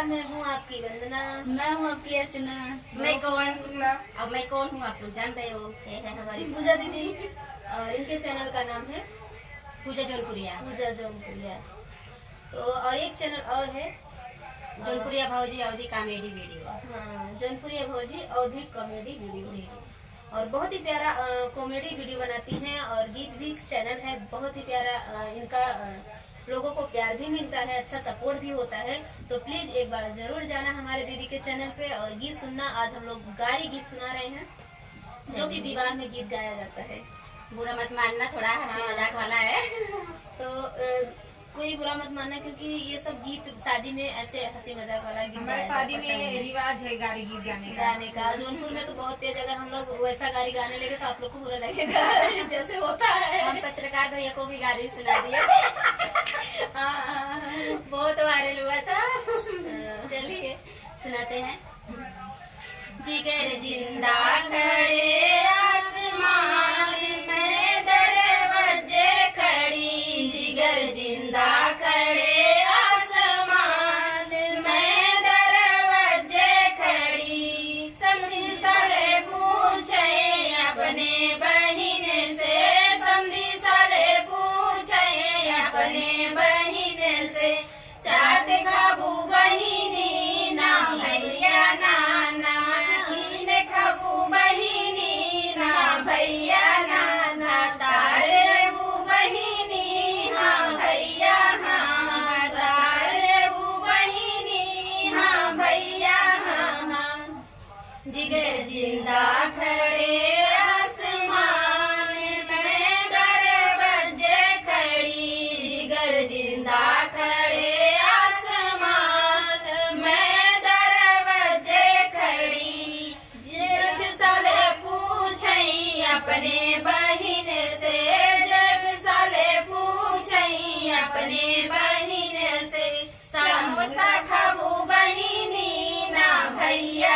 मैं हूँ आपकी वंदना। मैं हूँ आपकी अर्चना। मैं कौन हूँ आप लोग जानते हो। ये है हमारी पूजा दीदी और इनके चैनल का नाम है पूजा जौनपुरिया। तो और एक चैनल और है जौनपुरिया भौजी अवधि कॉमेडी वीडियो। हाँ, जौनपुरिया भौजी अवधि कॉमेडी वीडियो। और बहुत ही प्यारा कॉमेडी वीडियो बनाती हैं और गीत भी चैनल है बहुत ही प्यारा। इनका लोगों को प्यार भी मिलता है, अच्छा सपोर्ट भी होता है। तो प्लीज एक बार जरूर जाना हमारे दीदी के चैनल पे और गीत सुनना। आज हम लोग गारी गीत सुना रहे हैं जो कि विवाह में गीत गाया जाता है। बुरा मत मानना, थोड़ा हंसी मजाक वाला है। तो कोई बुरा मत मानना क्योंकि ये सब गीत शादी में ऐसे हंसी मजाक वाला गीत हमारे शादी में रिवाज है गारी गीत गाने का। जौनपुर में तो बहुत तेज, अगर हम लोग वैसा गारी गाने लगे तो आप लोग को बुरा लगेगा जैसे होता है। हम पत्रकार भैया को भी गाली सुना दिए बहुत वायरल हुआ था। चलिए सुनाते हैं। जिगर जिंदा खड़े आसमान में दरवाजे खड़ी, जिगर जिंदा खड़े आसमान में दरवाजे खड़ी। समझी साले पूछे अपने बहिन से, समझी साले पूछे अपने बहिन से। चाट खाबू बहिनी ना भैया ना नमकीन खाबू बहिनी ना भैया ना तारे बू बहिनी हाँ भैया हाँ तारे बू बहिनी हाँ भैया हाँ। जिगर जिंदा खड़े आसमान में दरवाजे खड़ी, जिगर जिंदा खड़े आसमान में दरवाजे खड़ी। जेठ साले पूछे अपने बहिन से, जेठ साले पूछे अपने बहिन से। समोसा खाबू बहिनी ना भैया